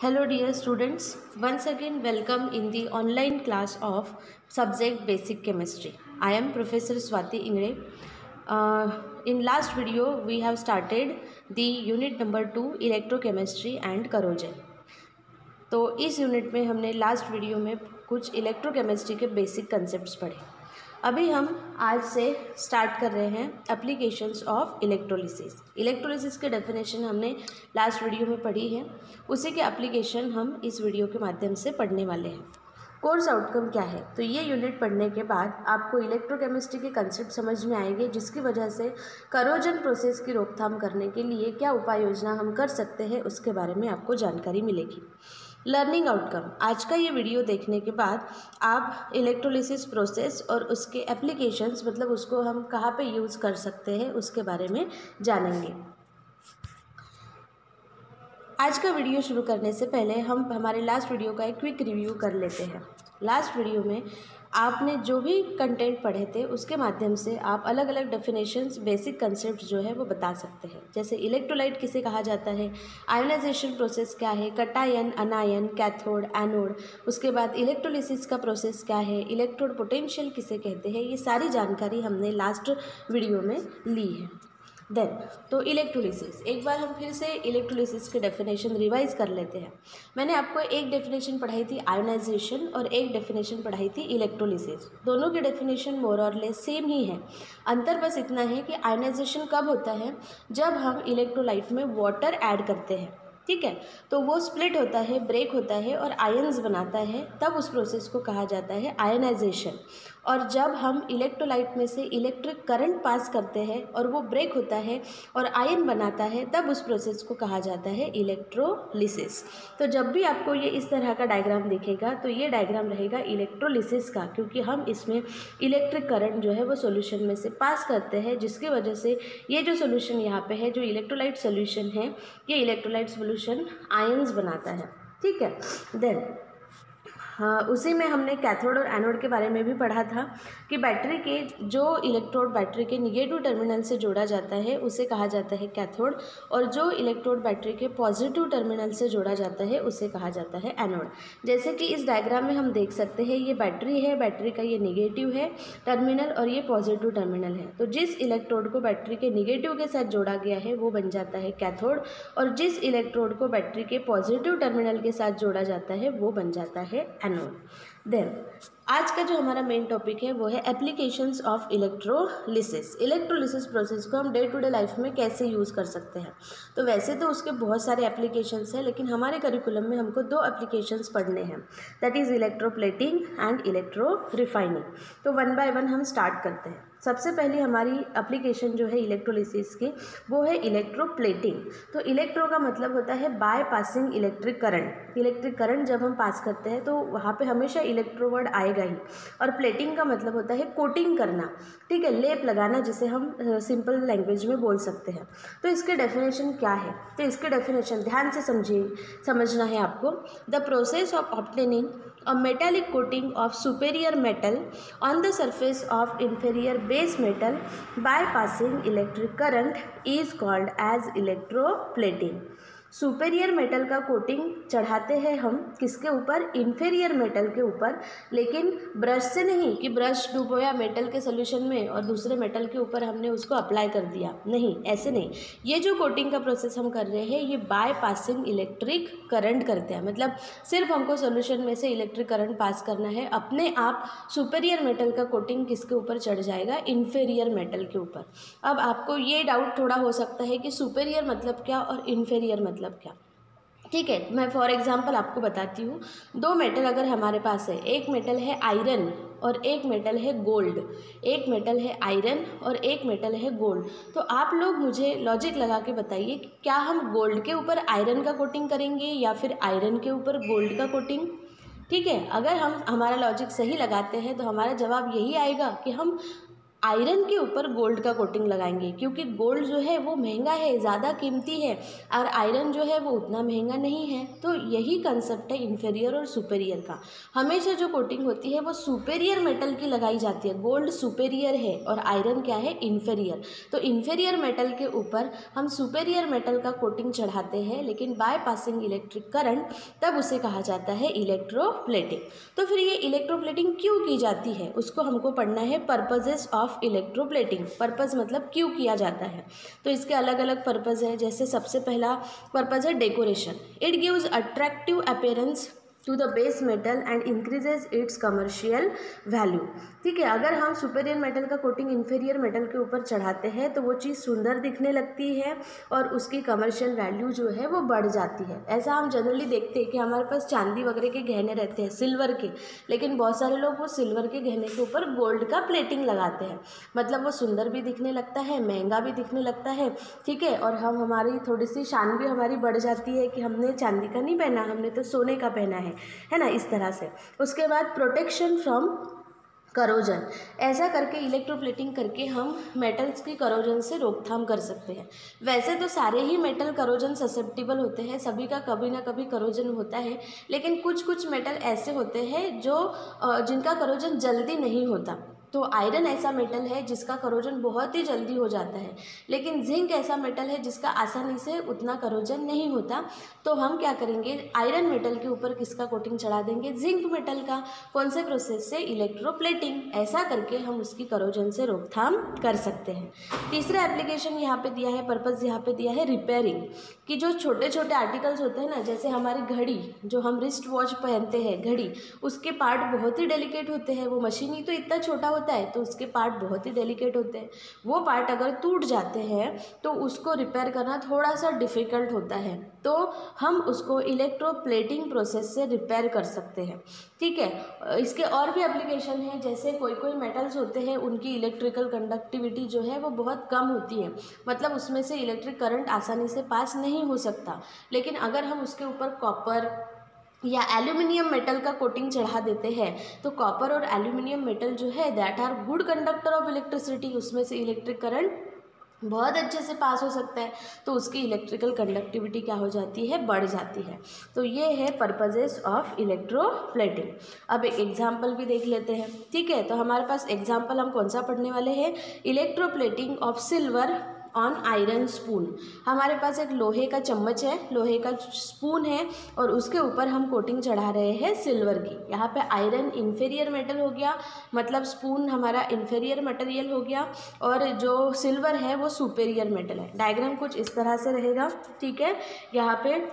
Hello dear students, once again welcome in the online class of subject basic chemistry. I am Professor Swati Ingre. In last video we have started the unit number 2 electrochemistry and corrosion. तो इस unit में हमने last video में कुछ electrochemistry के basic concepts पढ़े। अभी हम आज से स्टार्ट कर रहे हैं एप्लीकेशंस ऑफ इलेक्ट्रोलिसिस। इलेक्ट्रोलिसिस के डेफिनेशन हमने लास्ट वीडियो में पढ़ी है, उसी के एप्लीकेशन हम इस वीडियो के माध्यम से पढ़ने वाले हैं। कोर्स आउटकम क्या है? तो ये यूनिट पढ़ने के बाद आपको इलेक्ट्रोकेमिस्ट्री के कंसेप्ट समझ में आएंगे, जिसकी वजह से करोजन प्रोसेस की रोकथाम करने के लिए क्या उपाय योजना हम कर सकते हैं उसके बारे में आपको जानकारी मिलेगी। लर्निंग आउटकम, आज का ये वीडियो देखने के बाद आप इलेक्ट्रोलिसिस प्रोसेस और उसके एप्लीकेशंस, मतलब उसको हम कहाँ पे यूज़ कर सकते हैं उसके बारे में जानेंगे। आज का वीडियो शुरू करने से पहले हम हमारे लास्ट वीडियो का एक क्विक रिव्यू कर लेते हैं। लास्ट वीडियो में आपने जो भी कंटेंट पढ़े थे उसके माध्यम से आप अलग अलग डेफिनेशंस, बेसिक कंसेप्ट जो है वो बता सकते हैं। जैसे इलेक्ट्रोलाइट किसे कहा जाता है, आयोनाइजेशन प्रोसेस क्या है, कटायन, अनायन, कैथोड, एनोड, उसके बाद इलेक्ट्रोलिसिस का प्रोसेस क्या है, इलेक्ट्रोड पोटेंशियल किसे कहते हैं, ये सारी जानकारी हमने लास्ट वीडियो में ली है। देन तो इलेक्ट्रोलिसिस, एक बार हम फिर से इलेक्ट्रोलिसिस के डेफिनेशन रिवाइज कर लेते हैं। मैंने आपको एक डेफिनेशन पढ़ाई थी आयोनाइजेशन और एक डेफिनेशन पढ़ाई थी इलेक्ट्रोलिसिस। दोनों की डेफिनेशन मोर और लेस सेम ही है। अंतर बस इतना है कि आयोनाइजेशन कब होता है, जब हम इलेक्ट्रोलाइट में वाटर ऐड करते हैं, ठीक है, तो वो स्प्लिट होता है, ब्रेक होता है और आयंस बनाता है, तब उस प्रोसेस को कहा जाता है आयनाइजेशन। और जब हम इलेक्ट्रोलाइट में से इलेक्ट्रिक करंट पास करते हैं और वो ब्रेक होता है और आयन बनाता है, तब उस प्रोसेस को कहा जाता है इलेक्ट्रोलिसिस। तो जब भी आपको ये इस तरह का डायग्राम दिखेगा तो ये डायग्राम रहेगा इलेक्ट्रोलिसिस का, क्योंकि हम इसमें इलेक्ट्रिक करंट जो है वो सॉल्यूशन में से पास करते हैं, जिसकी वजह से ये जो सॉल्यूशन यहाँ पे है, जो इलेक्ट्रोलाइट सॉल्यूशन है, ये इलेक्ट्रोलाइट सॉल्यूशन आयंस बनाता है, ठीक है। देन उसी में हमने कैथोड और एनोड के बारे में भी पढ़ा था कि बैटरी के जो इलेक्ट्रोड बैटरी के निगेटिव टर्मिनल से जोड़ा जाता है उसे कहा जाता है कैथोड, और जो इलेक्ट्रोड बैटरी के पॉजिटिव टर्मिनल से जोड़ा जाता है उसे कहा जाता है एनोड। जैसे कि इस डायग्राम में हम देख सकते हैं, ये बैटरी है, बैटरी का ये निगेटिव है टर्मिनल और ये पॉजिटिव टर्मिनल है। तो जिस इलेक्ट्रोड को बैटरी के निगेटिव के साथ जोड़ा गया है वो बन जाता है कैथोड, और जिस इलेक्ट्रोड को बैटरी के पॉजिटिव टर्मिनल के साथ जोड़ा जाता है वो बन जाता है एनोड। देन आज का जो हमारा मेन टॉपिक है वो है applications of electrolysis. Electrolysis process को हम डे टू डे लाइफ में कैसे यूज़ कर सकते हैं। तो वैसे तो उसके बहुत सारे एप्लीकेशंस हैं, लेकिन हमारे करिकुलम में हमको दो एप्लीकेशंस पढ़ने हैं, that is electroplating and electro refining. तो वन बाय वन हम स्टार्ट करते हैं। सबसे पहले हमारी एप्लीकेशन जो है इलेक्ट्रोलिसिस की वो है इलेक्ट्रोप्लेटिंग। तो इलेक्ट्रो का मतलब होता है by passing electric current. Electric current जब हम पास करते हैं तो वहाँ पे हमेशा इलेक्ट्रो वर्ड आएगा ही। और प्लेटिंग का मतलब होता है कोटिंग करना, ठीक है, लेप लगाना, जिसे हम सिंपल लैंग्वेज में बोल सकते हैं। तो इसके डेफिनेशन क्या है, तो इसके डेफिनेशन ध्यान से समझना है आपको। The process of obtaining a metallic coating of superior metal on the surface of inferior base metal by passing electric current is called as electroplating। Superior metal का कोटिंग चढ़ाते हैं हम किसके ऊपर, इन्फेरियर मेटल के ऊपर, लेकिन ब्रश से नहीं कि ब्रश डुबोया मेटल के सोल्यूशन में और दूसरे मेटल के ऊपर हमने उसको अप्लाई कर दिया, नहीं, ऐसे नहीं। ये जो कोटिंग का प्रोसेस हम कर रहे हैं ये बाय पासिंग इलेक्ट्रिक करंट करते हैं, मतलब सिर्फ हमको सोल्यूशन में से इलेक्ट्रिक करंट पास करना है, अपने आप सुपेरियर मेटल का कोटिंग किसके ऊपर चढ़ जाएगा, इन्फेरियर मेटल के ऊपर। अब आपको ये डाउट थोड़ा हो सकता है कि सुपेरियर मतलब क्या और इन्फेरियर मतलब क्या, ठीक है। मैं फॉर एग्जांपल आपको बताती हूँ। दो मेटल अगर हमारे पास है, एक मेटल है आयरन और एक मेटल है गोल्ड, एक मेटल है आयरन और एक मेटल है गोल्ड। तो आप लोग मुझे लॉजिक लगा के बताइए, क्या हम गोल्ड के ऊपर आयरन का कोटिंग करेंगे या फिर आयरन के ऊपर गोल्ड का कोटिंग, ठीक है। अगर हम हमारा लॉजिक सही लगाते हैं तो हमारा जवाब यही आएगा कि हम आयरन के ऊपर गोल्ड का कोटिंग लगाएंगे, क्योंकि गोल्ड जो है वो महंगा है, ज़्यादा कीमती है, और आयरन जो है वो उतना महंगा नहीं है। तो यही कंसेप्ट है इन्फीरियर और सुपेरियर का। हमेशा जो कोटिंग होती है वो सुपेरियर मेटल की लगाई जाती है। गोल्ड सुपेरियर है और आयरन क्या है, इन्फीरियर। तो इन्फीरियर मेटल के ऊपर हम सुपेरियर मेटल का कोटिंग चढ़ाते हैं, लेकिन बाय पासिंग इलेक्ट्रिक करंट, तब उसे कहा जाता है इलेक्ट्रोप्लेटिंग। तो फिर ये इलेक्ट्रोप्लेटिंग क्यों की जाती है, उसको हमको पढ़ना है, पर्पजेस ऑफ इलेक्ट्रोप्लेटिंग। पर्पस मतलब क्यों किया जाता है। तो इसके अलग अलग पर्पस है। जैसे सबसे पहला पर्पस है decoration. It gives attractive appearance to the base metal and increases its commercial value. ठीक है, अगर हम सुपेरियर मेटल का कोटिंग इन्फीरियर मेटल के ऊपर चढ़ाते हैं तो वो चीज़ सुंदर दिखने लगती है और उसकी कमर्शियल वैल्यू जो है वो बढ़ जाती है। ऐसा हम जनरली देखते हैं कि हमारे पास चांदी वगैरह के गहने रहते हैं, सिल्वर के, लेकिन बहुत सारे लोग वो सिल्वर के गहने के ऊपर गोल्ड का प्लेटिंग लगाते हैं। मतलब वो सुंदर भी दिखने लगता है, महंगा भी दिखने लगता है। ठीक है, और हमारी थोड़ी सी शान भी हमारी बढ़ जाती है कि हमने चांदी का नहीं पहना, हमने तो सोने का पहना है ना, इस तरह से। उसके बाद प्रोटेक्शन फ्रॉम करोजन। ऐसा करके इलेक्ट्रोप्लेटिंग करके हम मेटल्स की करोजन से रोकथाम कर सकते हैं। वैसे तो सारे ही मेटल करोजन ससेप्टिबल होते हैं, सभी का कभी ना कभी करोजन होता है, लेकिन कुछ कुछ मेटल ऐसे होते हैं जो जिनका करोजन जल्दी नहीं होता। तो आयरन ऐसा मेटल है जिसका करोजन बहुत ही जल्दी हो जाता है, लेकिन जिंक ऐसा मेटल है जिसका आसानी से उतना करोजन नहीं होता। तो हम क्या करेंगे, आयरन मेटल के ऊपर किसका कोटिंग चढ़ा देंगे, जिंक मेटल का। कौन से प्रोसेस से, इलेक्ट्रोप्लेटिंग। ऐसा करके हम उसकी करोजन से रोकथाम कर सकते हैं। तीसरा एप्लीकेशन यहाँ पे दिया है, पर्पस यहाँ पे दिया है रिपेयरिंग, कि जो छोटे छोटे आर्टिकल्स होते हैं ना, जैसे हमारी घड़ी, जो हम रिस्ट वॉच पहनते हैं घड़ी, उसके पार्ट बहुत ही डेलिकेट होते हैं। वो मशीन ही तो इतना छोटा होता है, तो उसके पार्ट बहुत ही डेलिकेट होते हैं। वो पार्ट अगर टूट जाते हैं तो उसको रिपेयर करना थोड़ा सा डिफ़िकल्ट होता है, तो हम उसको इलेक्ट्रोप्लेटिंग प्रोसेस से रिपेयर कर सकते हैं। ठीक है, इसके और भी एप्लीकेशन है। जैसे कोई कोई मेटल्स होते हैं, उनकी इलेक्ट्रिकल कंडक्टिविटी जो है वो बहुत कम होती है, मतलब उसमें से इलेक्ट्रिक करंट आसानी से पास नहीं हो सकता। लेकिन अगर हम उसके ऊपर कॉपर या एल्यूमिनियम मेटल का कोटिंग चढ़ा देते हैं, तो कॉपर और एल्यूमिनियम मेटल जो है that are good conductor of electricity, उसमें से इलेक्ट्रिक करंट बहुत अच्छे से पास हो सकता है, तो उसकी इलेक्ट्रिकल कंडक्टिविटी क्या हो जाती है, बढ़ जाती है। तो ये है पर्पजेस ऑफ इलेक्ट्रोप्लेटिंग। अब एक एग्जाम्पल भी देख लेते हैं। ठीक है, तो हमारे पास एग्जाम्पल हम कौन सा पढ़ने वाले हैं, electroplating of silver on iron spoon. हमारे पास एक लोहे का चम्मच है, लोहे का स्पून है, और उसके ऊपर हम कोटिंग चढ़ा रहे हैं सिल्वर की। यहाँ पे आयरन इन्फीरियर मेटल हो गया, मतलब स्पून हमारा इन्फीरियर मटेरियल हो गया, और जो सिल्वर है वो सुपेरियर मेटल है। डायग्राम कुछ इस तरह से रहेगा। ठीक है, यहाँ पे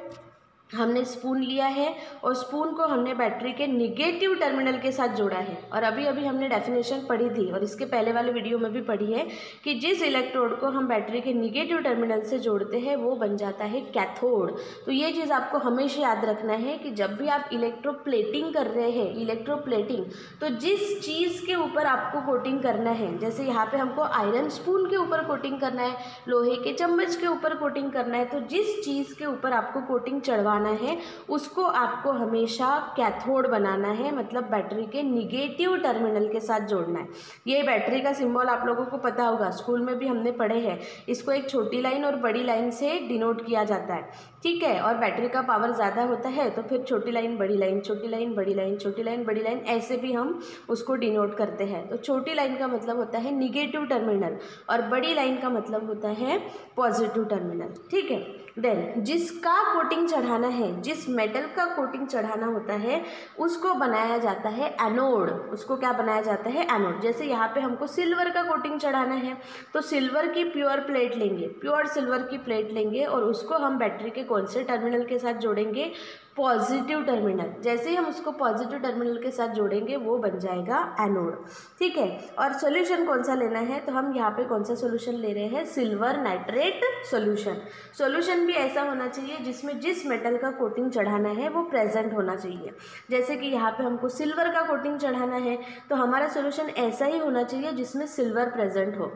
हमने स्पून लिया है और स्पून को हमने बैटरी के निगेटिव टर्मिनल के साथ जोड़ा है। और अभी अभी हमने डेफिनेशन पढ़ी थी और इसके पहले वाले वीडियो में भी पढ़ी है कि जिस इलेक्ट्रोड को हम बैटरी के निगेटिव टर्मिनल से जोड़ते हैं वो बन जाता है कैथोड। तो ये चीज़ आपको हमेशा याद रखना है कि जब भी आप इलेक्ट्रोप्लेटिंग कर रहे हैं, इलेक्ट्रोप्लेटिंग, तो जिस चीज़ के ऊपर आपको कोटिंग करना है, जैसे यहाँ पे हमको आयरन स्पून के ऊपर कोटिंग करना है, लोहे के चम्मच के ऊपर कोटिंग करना है, तो जिस चीज़ के ऊपर आपको कोटिंग चढ़वा है उसको आपको हमेशा कैथोड बनाना है, मतलब बैटरी के निगेटिव टर्मिनल के साथ जोड़ना है। ये बैटरी का सिंबल आप लोगों को पता होगा, स्कूल में भी हमने पढ़े हैं। इसको एक छोटी लाइन और बड़ी लाइन से डिनोट किया जाता है। ठीक है, और बैटरी का पावर ज़्यादा होता है तो फिर छोटी लाइन बड़ी लाइन, छोटी लाइन बड़ी लाइन, छोटी लाइन बड़ी लाइन, ऐसे भी हम उसको डिनोट करते हैं। तो छोटी लाइन का मतलब होता है निगेटिव टर्मिनल और बड़ी लाइन का मतलब होता है पॉजिटिव टर्मिनल। ठीक है, देन जिसका कोटिंग चढ़ाना है, जिस मेटल का कोटिंग चढ़ाना होता है, उसको बनाया जाता है एनोड। उसको क्या बनाया जाता है, एनोड। जैसे यहाँ पे हमको सिल्वर का कोटिंग चढ़ाना है तो सिल्वर की प्योर प्लेट लेंगे, प्योर सिल्वर की प्लेट लेंगे और उसको हम बैटरी के कौन से टर्मिनल के साथ जोड़ेंगे, पॉजिटिव टर्मिनल। जैसे ही हम उसको पॉजिटिव टर्मिनल के साथ जोड़ेंगे वो बन जाएगा एनोड। ठीक है, और सॉल्यूशन कौन सा लेना है, तो हम यहाँ पे कौन सा सॉल्यूशन ले रहे हैं, सिल्वर नाइट्रेट सॉल्यूशन। सॉल्यूशन भी ऐसा होना चाहिए जिसमें जिस मेटल का कोटिंग चढ़ाना है वो प्रेजेंट होना चाहिए। जैसे कि यहाँ पे हमको सिल्वर का कोटिंग चढ़ाना है तो हमारा सॉल्यूशन ऐसा ही होना चाहिए जिसमें सिल्वर प्रेजेंट हो।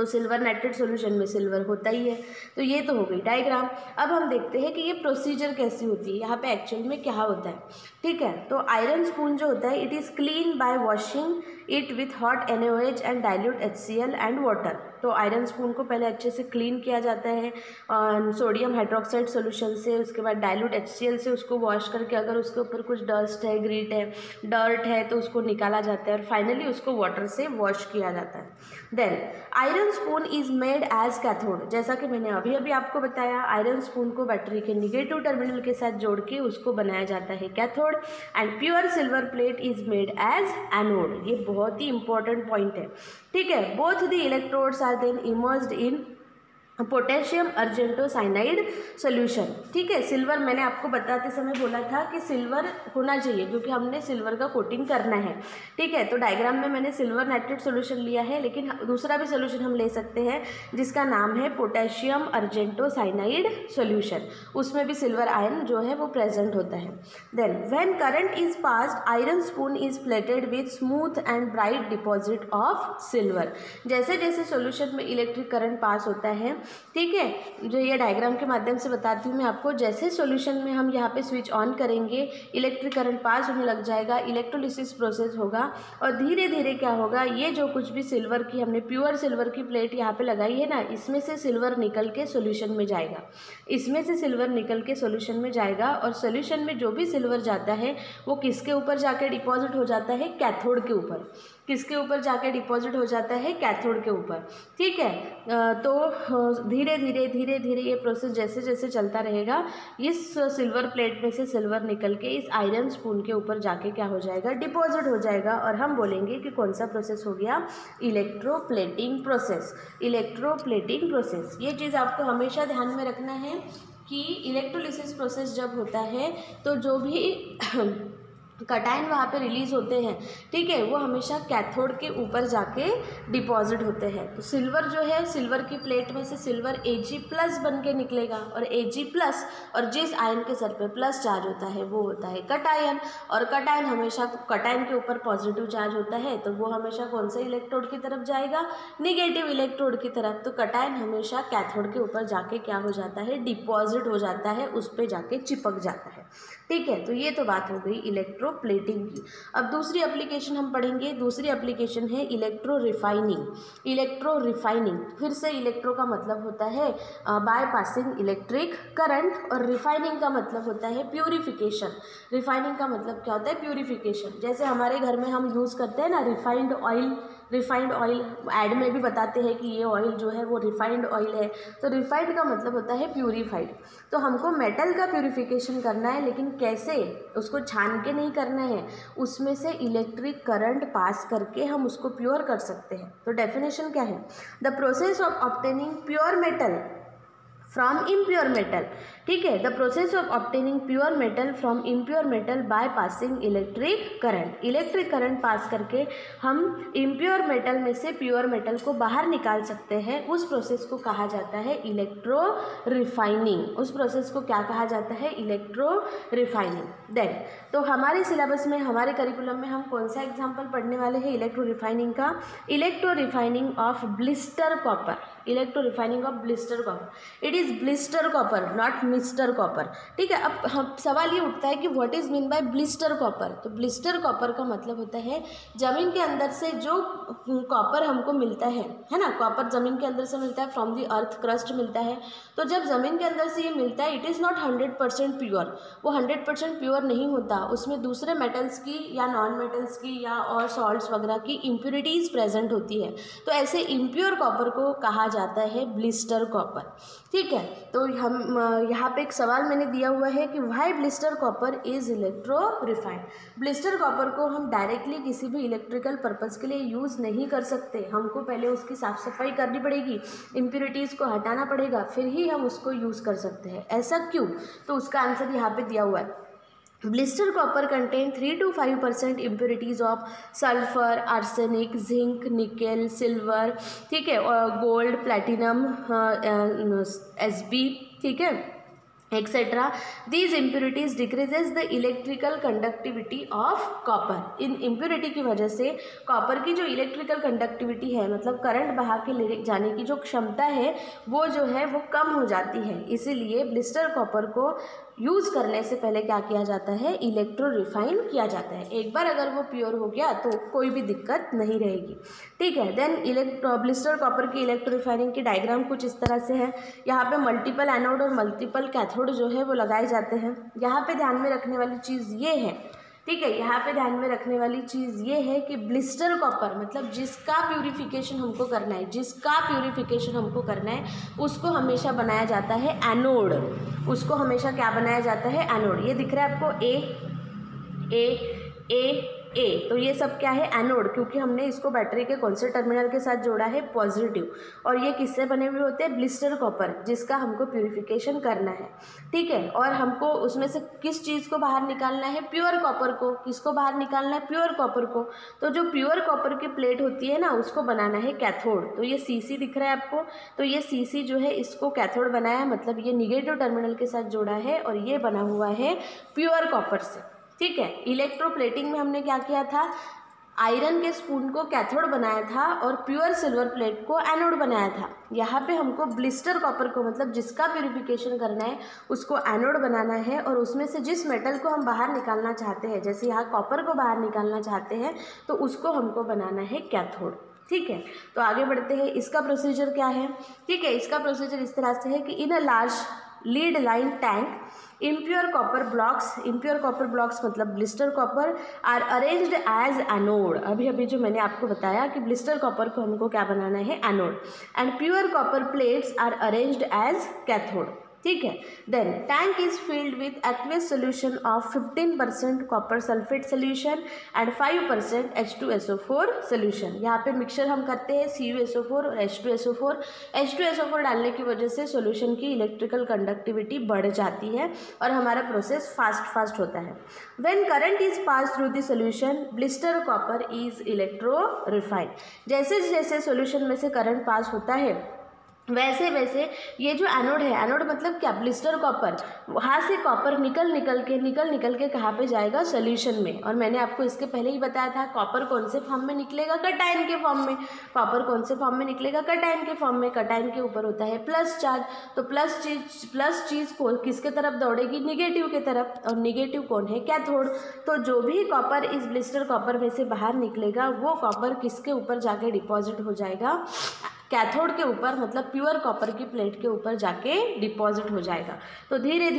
तो सिल्वर नाइट्रेट सॉल्यूशन में सिल्वर होता ही है। तो ये तो हो गई डायग्राम। अब हम देखते हैं कि ये प्रोसीजर कैसी होती है, यहाँ पे एक्चुअल में क्या होता है। ठीक है, तो आयरन स्पून जो होता है it is clean bye washing it with hot NaOH and dilute HCl and water. तो आयरन स्पून को पहले अच्छे से क्लीन किया जाता है सोडियम हाइड्रोक्साइड सोल्यूशन से, उसके बाद डाइल्यूट HCl से उसको वॉश करके अगर उसके ऊपर कुछ डस्ट है, ग्रीट है, डर्ट है तो उसको निकाला जाता है और फाइनली उसको वाटर से वॉश किया जाता है। Then iron spoon is made as cathode. जैसा कि मैंने अभी अभी आपको बताया, आयरन स्पून को बैटरी के निगेटिव टर्मिनल के साथ जोड़ के उसको बनाया जाता है cathode. And pure silver plate is made as anode. ये बहुत ही इंपॉर्टेंट पॉइंट है। ठीक है, both the electrodes are then immersed in potassium argentocyanide solution. ठीक है, सिल्वर मैंने आपको बताते समय बोला था कि सिल्वर होना चाहिए क्योंकि हमने सिल्वर का कोटिंग करना है। ठीक है, तो डायग्राम में मैंने सिल्वर नाइट्रेट सोल्यूशन लिया है, लेकिन दूसरा भी सोल्यूशन हम ले सकते हैं जिसका नाम है पोटेशियम अर्जेंटोसाइनाइड सोल्यूशन। उसमें भी सिल्वर आयन जो है वो प्रेजेंट होता है। Then when current is passed iron spoon is plated with smooth and bright deposit of silver. जैसे जैसे सोल्यूशन में इलेक्ट्रिक करंट पास होता है, ठीक है, जो ये डायग्राम के माध्यम से बताती हूँ मैं आपको, जैसे सॉल्यूशन में हम यहाँ पे स्विच ऑन करेंगे इलेक्ट्रिक करंट पास होने लग जाएगा, इलेक्ट्रोलिसिस प्रोसेस होगा और धीरे धीरे क्या होगा, ये जो कुछ भी सिल्वर की हमने प्योर सिल्वर की प्लेट यहाँ पे लगाई है ना, इसमें से सिल्वर निकल के सॉल्यूशन में जाएगा, इसमें से सिल्वर निकल के सॉल्यूशन में जाएगा और सॉल्यूशन में जो भी सिल्वर जाता है वो किसके ऊपर जाके डिपॉजिट हो जाता है, कैथोड के ऊपर। किसके ऊपर जाके डिपॉजिट हो जाता है, कैथोड के ऊपर। ठीक है, तो धीरे धीरे ये प्रोसेस जैसे जैसे चलता रहेगा, इस सिल्वर प्लेट में से सिल्वर निकल के इस आयरन स्पून के ऊपर जाके क्या हो जाएगा, डिपॉजिट हो जाएगा और हम बोलेंगे कि कौन सा प्रोसेस हो गया, इलेक्ट्रोप्लेटिंग प्रोसेस। इलेक्ट्रोप्लेटिंग प्रोसेस, ये चीज़ आपको हमेशा ध्यान में रखना है कि इलेक्ट्रोलिसिस प्रोसेस जब होता है तो जो भी कटायन वहाँ पे रिलीज़ होते हैं, ठीक है, वो हमेशा कैथोड के ऊपर जाके डिपॉजिट होते हैं। तो सिल्वर जो है, सिल्वर की प्लेट में से सिल्वर Ag+ बन के निकलेगा और Ag+ और जिस आयन के सर पे प्लस चार्ज होता है वो होता है कटायन, और कटायन हमेशा कटायन के ऊपर पॉजिटिव चार्ज होता है तो वो हमेशा कौन से इलेक्ट्रोड की तरफ जाएगा, निगेटिव इलेक्ट्रोड की तरफ। तो कटायन हमेशा कैथोड के ऊपर जाके क्या हो जाता है, डिपॉजिट हो जाता है, उस पर जाके चिपक जाता है। ठीक है, तो ये तो बात हो गई इलेक्ट्रोप्लेटिंग की। अब दूसरी एप्लीकेशन हम पढ़ेंगे, दूसरी एप्लीकेशन है इलेक्ट्रो रिफाइनिंग। इलेक्ट्रो रिफाइनिंग, फिर से इलेक्ट्रो का मतलब होता है बाय पासिंग इलेक्ट्रिक करंट और रिफाइनिंग का मतलब होता है प्यूरिफिकेशन। रिफाइनिंग का मतलब क्या होता है, प्यूरिफिकेशन। जैसे हमारे घर में हम यूज़ करते हैं ना refined oil, refined oil add में भी बताते हैं कि ये ऑयल जो है वो रिफाइंड ऑयल है। तो रिफाइंड का मतलब होता है प्यूरिफाइड। तो हमको मेटल का प्यूरिफिकेशन करना है, लेकिन कैसे, उसको छान के नहीं करना है, उसमें से इलेक्ट्रिक करंट पास करके हम उसको प्योर कर सकते हैं। तो डेफिनेशन क्या है, the process of obtaining pure metal from impure metal. ठीक है, the process of obtaining pure metal from impure metal by passing electric current. Electric current pass करके हम इम्प्योर मेटल में से प्योर मेटल को बाहर निकाल सकते हैं। उस प्रोसेस को कहा जाता है इलेक्ट्रो रिफाइनिंग। उस प्रोसेस को क्या कहा जाता है, इलेक्ट्रो रिफाइनिंग। देन तो हमारे सिलेबस में, हमारे करिकुलम में हम कौन सा एग्जाम्पल पढ़ने वाले हैं इलेक्ट्रो रिफाइनिंग का, electro refining of blister copper. Electro refining of blister copper, it is blister copper not mister copper. ठीक है, अब हम सवाल ये उठता है कि what is mean by blister copper. तो ब्लिस्टर कॉपर का मतलब होता है ज़मीन के अंदर से जो कॉपर हमको मिलता है ना, कॉपर ज़मीन के अंदर से मिलता है, फ्रॉम दी अर्थ क्रस्ट मिलता है। तो जब ज़मीन के अंदर से ये मिलता है, इट इज़ नॉट 100% प्योर, वो 100% प्योर नहीं होता, उसमें दूसरे मेटल्स की या नॉन मेटल्स की या और सॉल्ट्स वगैरह की इम्प्योरिटीज़ प्रेजेंट होती है। तो ऐसे इम्प्योर कॉपर को कहा जाता है ब्लिस्टर कॉपर। ठीक है, तो हम यहाँ पे एक सवाल मैंने दिया हुआ है कि why blister copper is electro refined. Blister copper को हम डायरेक्टली किसी भी इलेक्ट्रिकल पर्पज़ के लिए यूज़ नहीं कर सकते, हमको पहले उसकी साफ़ सफाई करनी पड़ेगी, इम्प्योरिटीज़ को हटाना पड़ेगा, फिर ही हम उसको यूज़ कर सकते हैं। ऐसा क्यों, तो उसका आंसर यहाँ पे दिया हुआ है। Blister copper contain 3 to 5% impurities of sulphur, arsenic, zinc, nickel, silver, ठीक है, और गोल्ड, प्लैटिनम, Sb, ठीक है, etcetera. These impurities decreases the electrical conductivity of copper. In impurity की वजह से कॉपर की जो इलेक्ट्रिकल कंडक्टिविटी है, मतलब करंट बहा के ले जाने की जो क्षमता है वो जो है वो कम हो जाती है। इसीलिए ब्लिस्टर कॉपर को यूज़ करने से पहले क्या किया जाता है, इलेक्ट्रो रिफाइन किया जाता है। एक बार अगर वो प्योर हो गया तो कोई भी दिक्कत नहीं रहेगी, ठीक है। देन ब्लिस्टर कॉपर की इलेक्ट्रो रिफाइनिंग की डायग्राम कुछ इस तरह से है। यहाँ पे मल्टीपल एनोड और मल्टीपल कैथोड जो है वो लगाए जाते हैं। यहाँ पे ध्यान में रखने वाली चीज़ ये है, ठीक है, यहाँ पे ध्यान में रखने वाली चीज़ ये है कि ब्लिस्टर कॉपर मतलब जिसका प्यूरिफिकेशन हमको करना है, उसको हमेशा बनाया जाता है एनोड। उसको हमेशा क्या बनाया जाता है, एनोड। ये दिख रहा है आपको ए, तो ये सब क्या है, एनोड, क्योंकि हमने इसको बैटरी के कौन से टर्मिनल के साथ जोड़ा है, पॉजिटिव। और ये किससे बने हुए होते हैं, ब्लिस्टर कॉपर, जिसका हमको प्यूरिफिकेशन करना है, ठीक है। और हमको उसमें से किस चीज़ को बाहर निकालना है, प्योर कॉपर को। किसको बाहर निकालना है, प्योर कॉपर को। तो जो प्योर कॉपर की प्लेट होती है ना, उसको बनाना है कैथोड। तो ये सीसी दिख रहा है आपको, तो ये सीसी जो है इसको कैथोड बनाया, मतलब ये निगेटिव टर्मिनल के साथ जोड़ा है और ये बना हुआ है प्योर कॉपर से, ठीक है। इलेक्ट्रोप्लेटिंग में हमने क्या किया था, आयरन के स्पून को कैथोड बनाया था और प्योर सिल्वर प्लेट को एनोड बनाया था। यहाँ पे हमको ब्लिस्टर कॉपर को, मतलब जिसका प्यूरिफिकेशन करना है, उसको एनोड बनाना है और उसमें से जिस मेटल को हम बाहर निकालना चाहते हैं, जैसे यहाँ कॉपर को बाहर निकालना चाहते हैं, तो उसको हमको बनाना है कैथोड, ठीक है। तो आगे बढ़ते हैं, इसका प्रोसीजर क्या है, ठीक है। इसका प्रोसीजर इस तरह से है कि in a large lead line tank impure copper blocks मतलब blister copper are arranged as anode. अभी जो मैंने आपको बताया कि ब्लिस्टर कॉपर को हमको क्या बनाना है, anode. And pure copper plates are arranged as cathode, ठीक है। Then tank is filled with aqueous solution of 15% copper sulphate solution and 5% H2SO4 solution. यहाँ पे मिक्सचर हम करते हैं CuSO4 और H2SO4 डालने की वजह से सोल्यूशन की इलेक्ट्रिकल कंडक्टिविटी बढ़ जाती है और हमारा प्रोसेस फास्ट होता है। When current is pass through the solution, blister copper is electro refined. जैसे जैसे सोल्यूशन में से करंट पास होता है, वैसे वैसे ये जो एनोड है, एनोड मतलब क्या, ब्लिस्टर कॉपर, वहाँ से कॉपर निकल निकल के कहाँ पे जाएगा, सोल्यूशन में। और मैंने आपको इसके पहले ही बताया था, कॉपर कौन से फॉर्म में निकलेगा, कटायन के फॉर्म में। कॉपर कौन से फॉर्म में निकलेगा, कटायन के फॉर्म में। कटायन के ऊपर होता है प्लस चार्ज, तो प्लस चीज़ को किसके तरफ दौड़ेगी, निगेटिव के तरफ। और निगेटिव कौन है, कैथोड। तो जो भी कॉपर इस ब्लिस्टर कॉपर में से बाहर निकलेगा, वो कॉपर किसके ऊपर जाके डिपॉजिट हो जाएगा, कैथोड के ऊपर, मतलब प्योर कॉपर की प्लेट के ऊपर जाके डिपॉजिट हो जाएगा। तो धीरे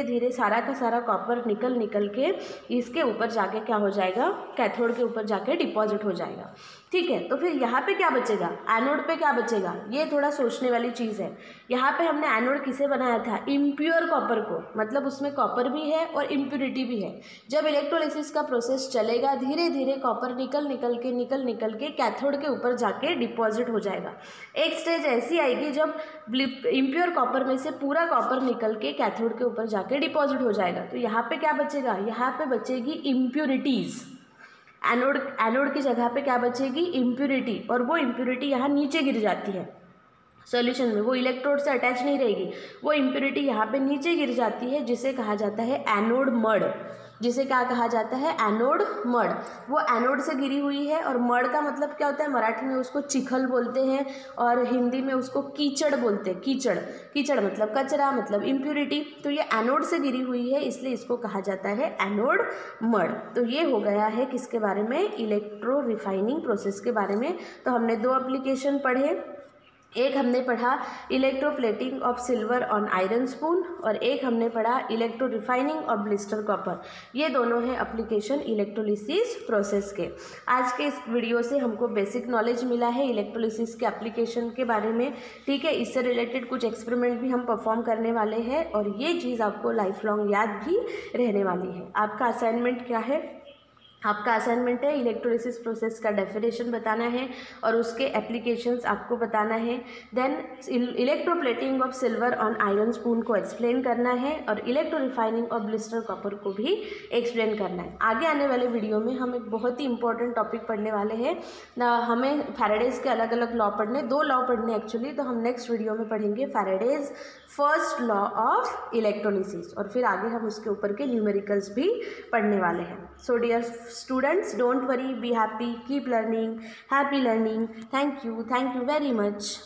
धीरे सारा का सारा कॉपर निकल के इसके ऊपर जाके क्या हो जाएगा, कैथोड के ऊपर जाके डिपॉजिट हो जाएगा, ठीक है। तो फिर यहाँ पे क्या बचेगा, एनोड पे क्या बचेगा, ये थोड़ा सोचने वाली चीज़ है। यहाँ पे हमने एनोड किसे बनाया था, इम्प्योर कॉपर को, मतलब उसमें कॉपर भी है और इम्प्योरिटी भी है। जब इलेक्ट्रोलिसिस का प्रोसेस चलेगा, धीरे धीरे कॉपर निकल के कैथोड के ऊपर जाके डिपॉजिट हो जाएगा। एक स्टेज ऐसी आएगी जब इम्प्योर कॉपर में से पूरा कॉपर निकल के कैथोड के ऊपर जाके डिपॉजिट हो जाएगा। तो यहाँ पे क्या बचेगा, यहाँ पे बचेगी इम्प्योरिटीज़। एनोड की जगह पे क्या बचेगी, इम्प्योरिटी। और वो इम्प्योरिटी यहाँ नीचे गिर जाती है सॉल्यूशन में, वो इलेक्ट्रोड से अटैच नहीं रहेगी, वो इम्प्योरिटी यहाँ पे नीचे गिर जाती है, जिसे कहा जाता है एनोड मड। जिसे क्या कहा जाता है, एनोड मड। वो एनोड से गिरी हुई है। और मड का मतलब क्या होता है, मराठी में उसको चिखल बोलते हैं और हिंदी में उसको कीचड़ बोलते हैं। कीचड़ मतलब कचरा, मतलब इम्प्योरिटी। तो ये एनोड से गिरी हुई है, इसलिए इसको कहा जाता है एनोड मड। तो ये हो गया है किसके बारे में, इलेक्ट्रो रिफाइनिंग प्रोसेस के बारे में। तो हमने 2 एप्लीकेशन पढ़े, एक हमने पढ़ा electroplating of silver on iron spoon और एक हमने पढ़ा electro refining of blister copper. ये दोनों हैं एप्लीकेशन इलेक्ट्रोलिसिस प्रोसेस के। आज के इस वीडियो से हमको बेसिक नॉलेज मिला है इलेक्ट्रोलिसिस के एप्लीकेशन के बारे में, ठीक है। इससे रिलेटेड कुछ एक्सपेरिमेंट भी हम परफॉर्म करने वाले हैं और ये चीज़ आपको लाइफ लॉन्ग याद भी रहने वाली है। आपका असाइनमेंट क्या है, आपका असाइनमेंट है इलेक्ट्रोलिसिस प्रोसेस का डेफिनेशन बताना है और उसके एप्लीकेशंस आपको बताना है। Then electroplating of silver on iron spoon को एक्सप्लेन करना है और electro refining of blister copper को भी एक्सप्लेन करना है। आगे आने वाले वीडियो में हम एक बहुत ही इंपॉर्टेंट टॉपिक पढ़ने वाले हैं हमें फैराडेज के अलग अलग लॉ पढ़ने, 2 लॉ पढ़ने एक्चुअली, तो हम नेक्स्ट वीडियो में पढ़ेंगे Faraday's first law of electrolysis और फिर आगे हम उसके ऊपर के न्यूमेरिकल्स भी पढ़ने वाले हैं। So dear students, don't worry, be happy, keep learning, happy learning. Thank you very much.